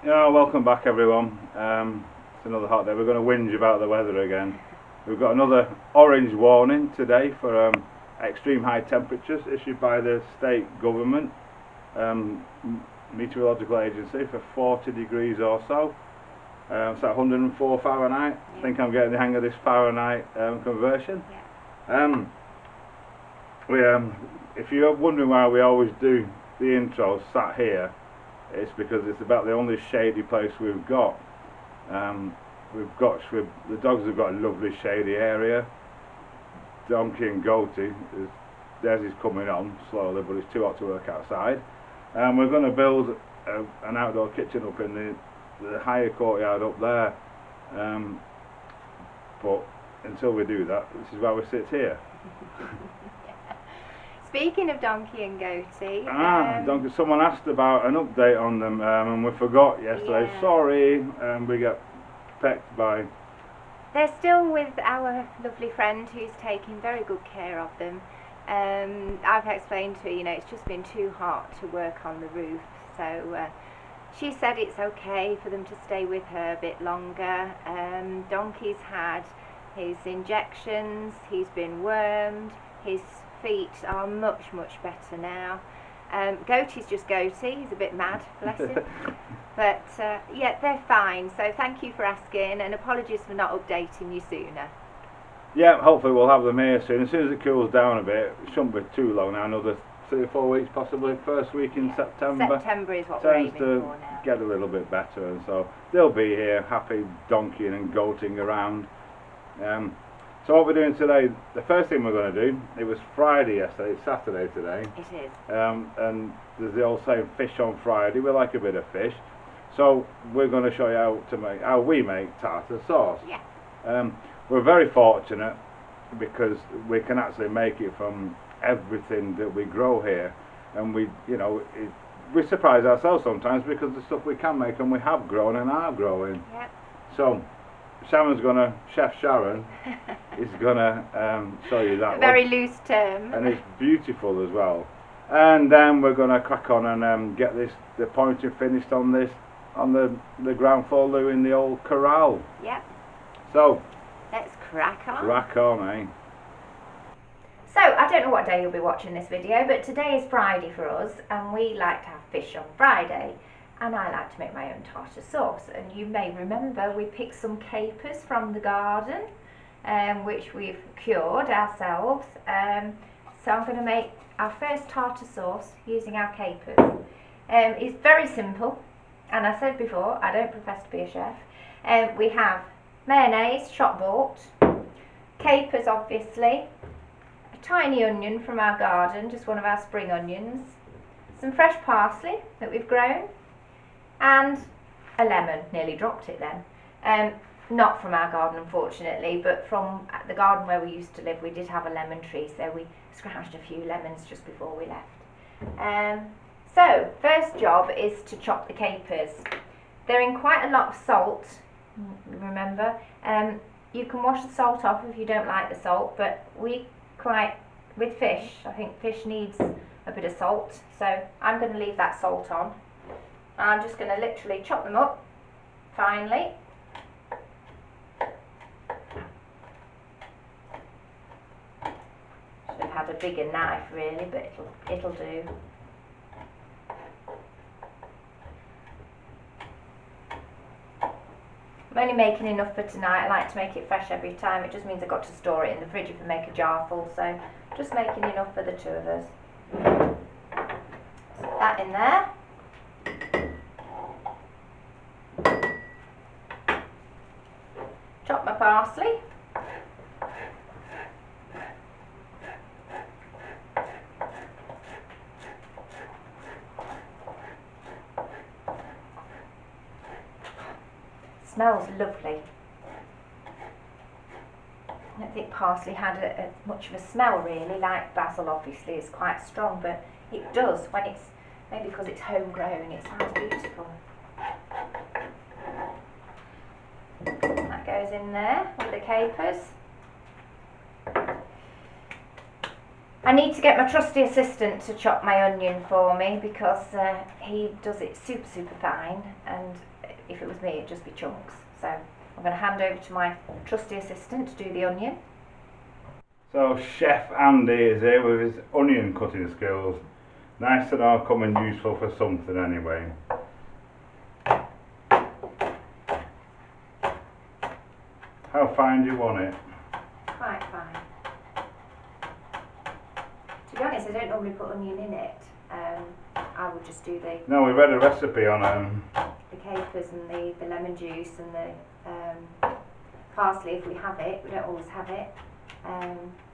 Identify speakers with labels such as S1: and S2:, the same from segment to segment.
S1: Yeah, welcome back everyone. It's another hot day. We're going to whinge about the weather again. We've got another orange warning today for extreme high temperatures issued by the state government meteorological agency for 40 degrees or so. It's at 104 Fahrenheit.
S2: Yeah.
S1: I think I'm getting the hang of this Fahrenheit conversion.
S2: Yeah.
S1: If you're wondering why we always do the intro sat here, it's because it's about the only shady place we've got. The dogs have got a lovely shady area. Donkey and Goatee, theirs is coming on slowly, but it's too hot to work outside. We're going to build an outdoor kitchen up in the higher courtyard up there. But until we do that, this is why we sit here.
S2: Speaking of Donkey and Goatee,
S1: Donkey. Someone asked about an update on them, and we forgot yesterday.
S2: Yeah.
S1: Sorry, we got pecked by.
S2: They're still with our lovely friend who's taking very good care of them. I've explained to her, it's just been too hot to work on the roof, so she said it's okay for them to stay with her a bit longer. Donkey's had his injections, he's been wormed, his feet are much better now. Goatee's just Goatee, he's a bit mad, bless him. But yeah, they're fine, so thank you for asking, and apologies for not updating you sooner.
S1: Yeah, hopefully we'll have them here soon. As soon as it cools down a bit, it shouldn't be too long now, another 3 or 4 weeks possibly, first week in September.
S2: September is what we're aiming
S1: to
S2: for now.
S1: get a little bit better, and so they'll be here, happy donkeying and goating around. So what we're doing today, the first thing we're going to do, it was Friday yesterday, it's Saturday today.
S2: It is.
S1: And there's the old saying, fish on Friday, we like a bit of fish. So we're going to show you how we make tartar sauce.
S2: Yeah.
S1: We're very fortunate because we can actually make it from everything that we grow here, and we surprise ourselves sometimes because the stuff we can make and we have grown and are growing.
S2: Yep.
S1: So Chef Sharon is gonna show you that
S2: A very loose term.
S1: and it's beautiful as well. And then we're gonna crack on and get the pointing finished on the ground floor loo in the old corral.
S2: Yep.
S1: So
S2: Let's crack on.
S1: crack on, eh?
S2: So, I don't know what day you'll be watching this video, but today is Friday for us, and we like to have fish on Friday, and I like to make my own tartar sauce. And you may remember we picked some capers from the garden, which we've cured ourselves. So I'm going to make our first tartar sauce using our capers. It's very simple, and I said before, I don't profess to be a chef. We have mayonnaise, shop bought, capers obviously, a tiny onion from our garden, just one of our spring onions, some fresh parsley that we've grown, and a lemon. Nearly dropped it then. Not from our garden unfortunately, but from the garden where we used to live, we did have a lemon tree, so we scrounged a few lemons just before we left. So first job is to chop the capers. They're in quite a lot of salt, remember. You can wash the salt off if you don't like the salt, but with fish, I think fish needs a bit of salt, so I'm going to leave that salt on. I'm just going to literally chop them up finely. Should have had a bigger knife really, but it'll do. I'm only making enough for tonight. I like to make it fresh every time. It just means I've got to store it in the fridge if I make a jar full, so just making enough for the two of us. Put that in there. Chop my parsley. Smells lovely. I don't think parsley had much of a smell really, like basil obviously is quite strong, but it does when it's, maybe because it's homegrown, it sounds beautiful. That goes in there with the capers. I need to get my trusty assistant to chop my onion for me because he does it super fine, and if it was me, it'd just be chunks. So I'm going to hand over to my trusty assistant to do the onion.
S1: So Chef Andy is here with his onion cutting skills. Nice to know coming useful for something anyway. How fine do you want it?
S2: Quite fine. To be honest, I don't normally put onion in it. I would just do
S1: No, we read a recipe on
S2: the capers and the lemon juice and the parsley if we have it. We don't always have it.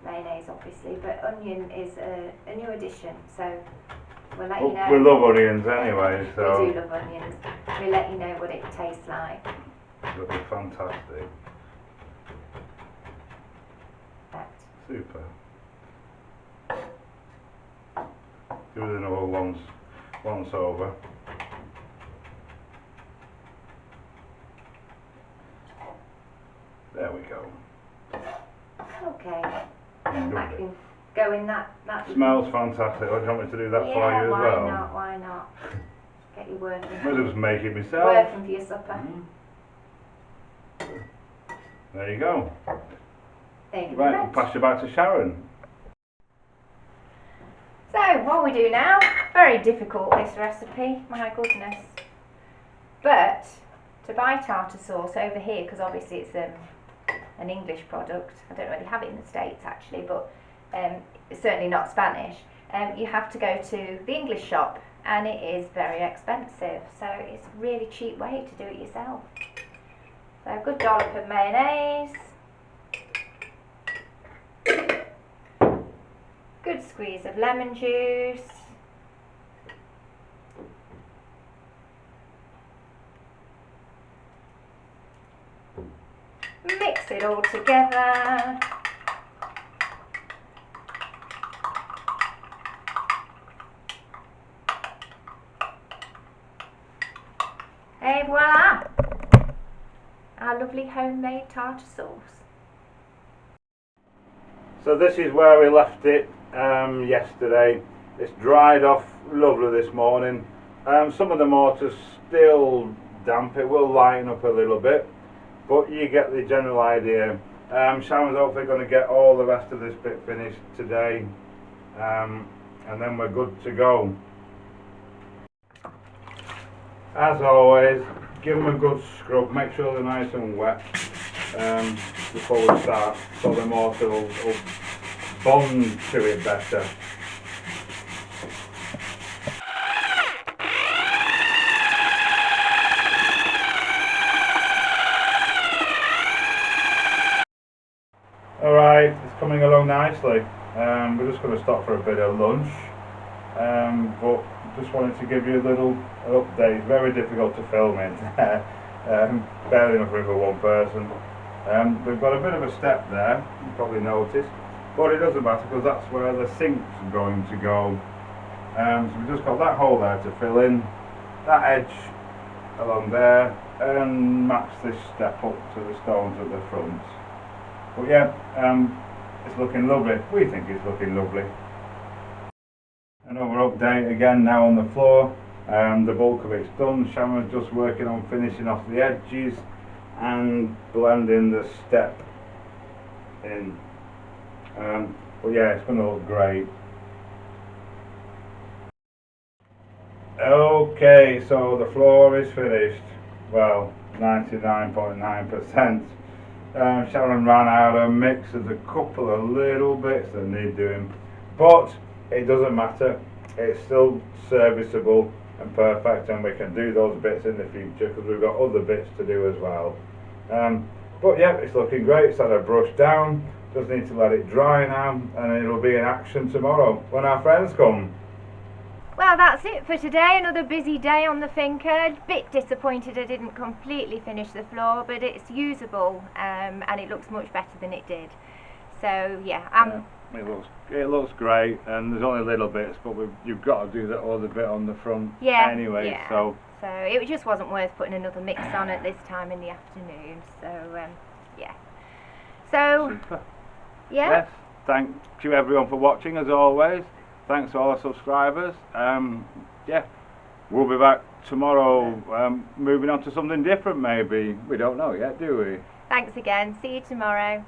S2: Mayonnaise obviously, but onion is a new addition, so we'll let you know.
S1: We love onions anyway, so
S2: we do love onions. We'll let you know what it tastes like.
S1: It'll be fantastic. Super. Do another once over. There we go.
S2: Okay.
S1: Lovely.
S2: That can go in that.
S1: Smells fantastic. Do you want me to do that for you as well?
S2: Yeah, why not? Get you working.
S1: Might as well just make it myself.
S2: Working for your supper.
S1: There you go.
S2: There you go.
S1: Right, I'll pass you back to Sharon.
S2: So, what we do now, very difficult this recipe, my goodness. But, to buy tartar sauce over here, because obviously it's an English product, I don't really have it in the States actually, but it's certainly not Spanish, you have to go to the English shop, and it is very expensive, so it's a really cheap way to do it yourself. So a good dollop of mayonnaise, good squeeze of lemon juice, mix it all together. Et voila! Our lovely homemade tartar sauce.
S1: So this is where we left it yesterday. It's dried off lovely this morning. Some of the mortar's still damp. It will lighten up a little bit, but you get the general idea. Sharon's hopefully going to get all the rest of this bit finished today, and then we're good to go. As always, give them a good scrub, make sure they're nice and wet before we start, so the mortar will bond to it better. Alright, it's coming along nicely. We're just going to stop for a bit of lunch, but just wanted to give you a little update. It's very difficult to film it, barely enough room for one person. We've got a bit of a step there, you probably noticed, but it doesn't matter because that's where the sink's going to go. So we've just got that hole there to fill in, that edge along there, and match this step up to the stones at the front. But yeah, it's looking lovely. We think it's looking lovely. Another update again now on the floor. The bulk of it's done. Sharon's just working on finishing off the edges and blending the step in. But yeah, it's going to look great. Okay, so the floor is finished. Well, 99.9%. Sharon ran out of mix. There's a couple of little bits that need doing, but it doesn't matter. It's still serviceable and perfect, and we can do those bits in the future because we've got other bits to do as well. But yeah, it's looking great. It's had a brush down. Just need to let it dry now, and it'll be in action tomorrow when our friends come.
S2: Well, that's it for today. Another busy day on the Finca. A bit disappointed I didn't completely finish the floor, but it's usable, and it looks much better than it did. So yeah,
S1: it looks great, and there's only little bits, but you've got to do that other bit on the front anyway.
S2: Yeah.
S1: So
S2: it just wasn't worth putting another mix on at this time in the afternoon. So yeah. So
S1: super.
S2: yeah.
S1: Yes. Thank you everyone for watching as always. Thanks to all our subscribers. Yeah, we'll be back tomorrow. moving on to something different maybe. We don't know yet, do we?
S2: Thanks again. See you tomorrow.